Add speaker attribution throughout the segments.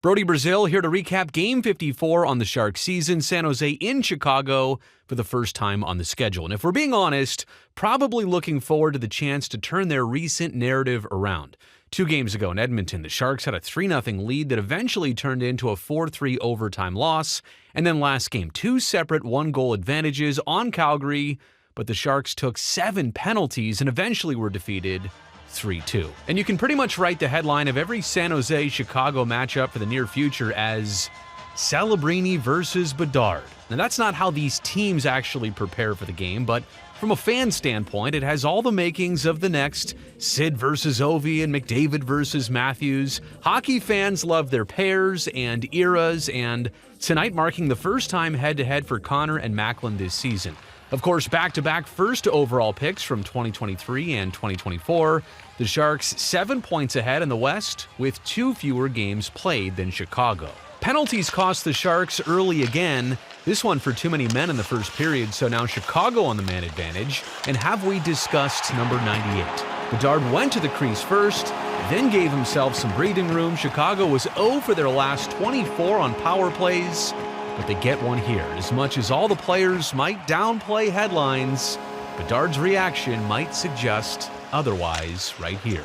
Speaker 1: Brodie Brazil here to recap Game 54 on the Sharks season. San Jose in Chicago for the first time on the schedule. And if we're being honest, probably looking forward to the chance to turn their recent narrative around. 2 games ago in Edmonton, the Sharks had a 3-0 lead that eventually turned into a 4-3 overtime loss. And then last game, 2 separate 1-goal advantages on Calgary, but the Sharks took 7 penalties and eventually were defeated 3-2. And you can pretty much write the headline of every San Jose-Chicago matchup for the near future as Celebrini versus Bedard. Now, that's not how these teams actually prepare for the game, but from a fan standpoint, it has all the makings of the next Sid versus Ovi and McDavid versus Matthews. Hockey fans love their pairs and eras, and tonight marking the first time head-to-head for Connor and Macklin this season. Of course, back-to-back first overall picks from 2023 and 2024. The Sharks 7 points ahead in the West with 2 fewer games played than Chicago. Penalties cost the Sharks early again, this one for too many men in the first period, so now Chicago on the man advantage. And have we discussed number 98? Bedard went to the crease first, then gave himself some breathing room. Chicago was 0 for their last 24 on power plays, but they get one here. As much as all the players might downplay headlines, Bedard's reaction might suggest otherwise right here.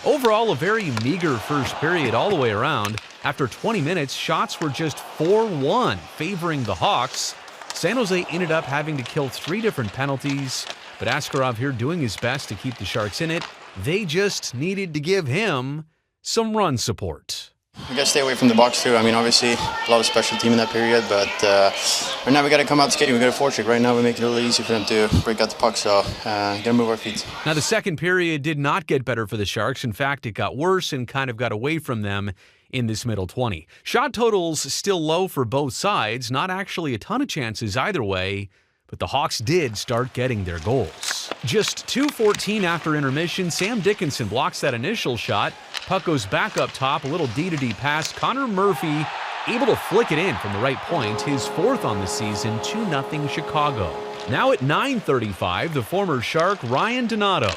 Speaker 1: Overall, a very meager first period all the way around. After 20 minutes, shots were just 4-1 favoring the Hawks. San Jose ended up having to kill 3 different penalties, but Askarov here doing his best to keep the Sharks in it. They just needed to give him some run support.
Speaker 2: We got to stay away from the box too. I mean, obviously, a lot of special team in that period, but right now we got to come out skating. We got a forecheck. Right now we make it really easy for them to break out the puck, so got to move our feet.
Speaker 1: Now, the second period did not get better for the Sharks. In fact, it got worse and kind of got away from them in this middle 20. Shot totals still low for both sides. Not actually a ton of chances either way, but the Hawks did start getting their goals. Just 2:14 after intermission, Sam Dickinson blocks that initial shot. Puck goes back up top, a little D-to-D pass. Connor Murphy able to flick it in from the right point, his 4th on the season, 2-0 Chicago. Now at 9:35, the former Shark Ryan Donato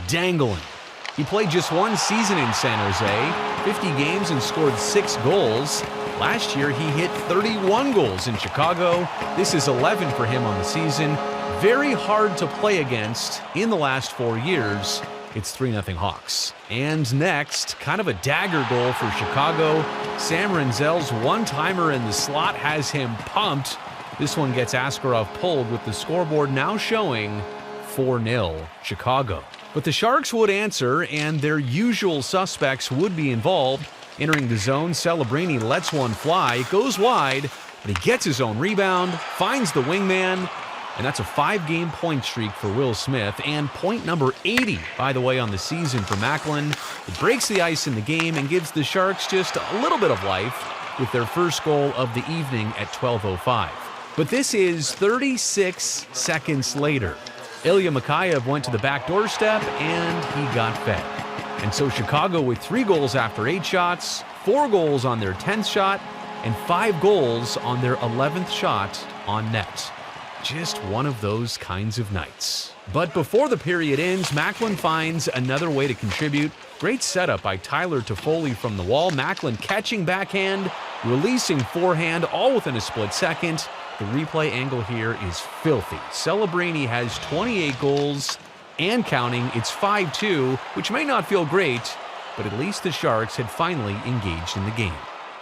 Speaker 1: dangling. He played just 1 season in San Jose, 50 games and scored 6 goals. Last year, he hit 31 goals in Chicago. This is 11 for him on the season. Very hard to play against in the last 4 years. It's 3-0 Hawks. And next, kind of a dagger goal for Chicago. Sam Renzel's one-timer in the slot has him pumped. This one gets Askarov pulled with the scoreboard now showing 4-0 Chicago. But the Sharks would answer, and their usual suspects would be involved. Entering the zone, Celebrini lets one fly. It goes wide, but he gets his own rebound, finds the wingman, and that's a 5-game point streak for Will Smith, and point number 80, by the way, on the season for Macklin. It breaks the ice in the game and gives the Sharks just a little bit of life with their first goal of the evening at 12:05. But this is 36 seconds later. Ilya Mikheyev went to the back doorstep, and he got fed. And so Chicago with 3 goals after 8 shots, 4 goals on their 10th shot, and 5 goals on their 11th shot on net. Just one of those kinds of nights. But before the period ends, Macklin finds another way to contribute. Great setup by Tyler Toffoli from the wall. Macklin catching backhand, releasing forehand, all within a split second. The replay angle here is filthy. Celebrini has 28 goals and counting. It's 5-2, which may not feel great, but at least the Sharks had finally engaged in the game.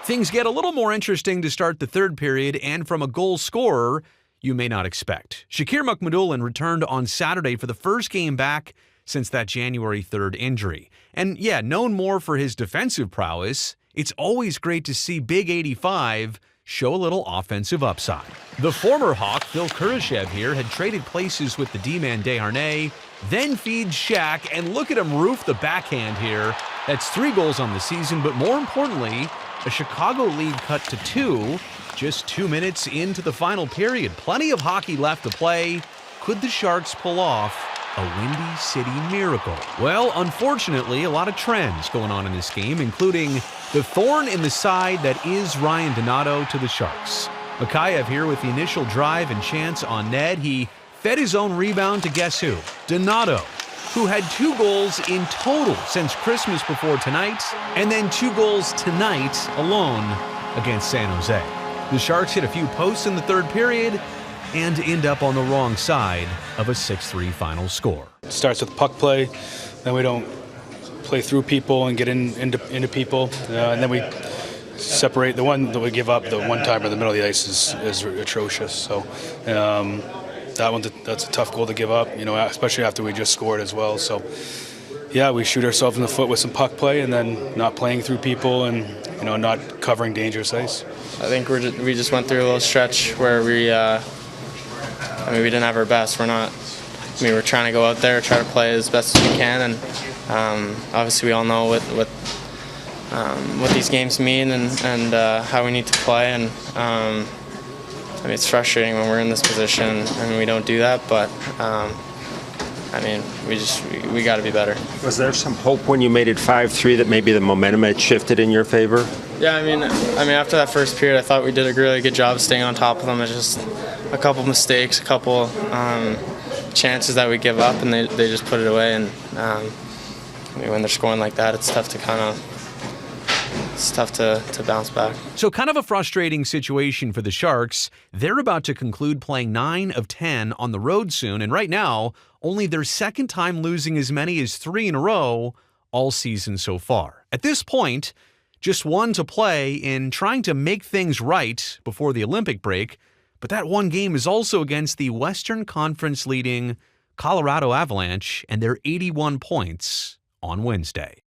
Speaker 1: Things get a little more interesting to start the third period, and from a goal scorer you may not expect. Shakir Mukhamadullin returned on Saturday for the first game back since that January 3rd injury. And yeah, known more for his defensive prowess, it's always great to see Big 85 show a little offensive upside. The former Hawk, Phil Kurashev here, had traded places with the D-man Desharnais, then feeds Shaq, and look at him roof the backhand here. That's 3 goals on the season, but more importantly, a Chicago lead cut to 2, just 2 minutes into the final period. Plenty of hockey left to play. Could the Sharks pull off a Windy City miracle? Well, unfortunately, a lot of trends going on in this game, including the thorn in the side that is Ryan Donato to the Sharks. Mikheyev here with the initial drive and chance on net. He fed his own rebound to guess who? Donato. who had 2 goals in total since Christmas before tonight, and then 2 goals tonight alone against San Jose. The Sharks hit a few posts in the third period and end up on the wrong side of a 6-3 final score.
Speaker 3: It starts with puck play, then we don't play through people and get into people, and then we separate. The one that we give up, the one time in the middle of the ice, is atrocious. So that's a tough goal to give up, especially after we just scored as well. So yeah, we shoot ourselves in the foot with some puck play and then not playing through people and not covering dangerous ice.
Speaker 4: I think we just went through a little stretch where we didn't have our best. We're trying to go out there, try to play as best as we can, and obviously we all know what these games mean and how we need to play. And it's frustrating when we're in this position and we don't do that, but we got to be better.
Speaker 5: Was there some hope when you made it 5-3 that maybe the momentum had shifted in your favor?
Speaker 4: Yeah, after that first period, I thought we did a really good job staying on top of them. It's just a couple mistakes, a couple chances that we give up, and they just put it away. And when they're scoring like that, it's tough to bounce back.
Speaker 1: So kind of a frustrating situation for the Sharks. They're about to conclude playing 9 of 10 on the road soon, and right now, only their second time losing as many as 3 in a row all season so far. At this point, just 1 to play in trying to make things right before the Olympic break, but that one game is also against the Western Conference leading Colorado Avalanche and their 81 points on Wednesday.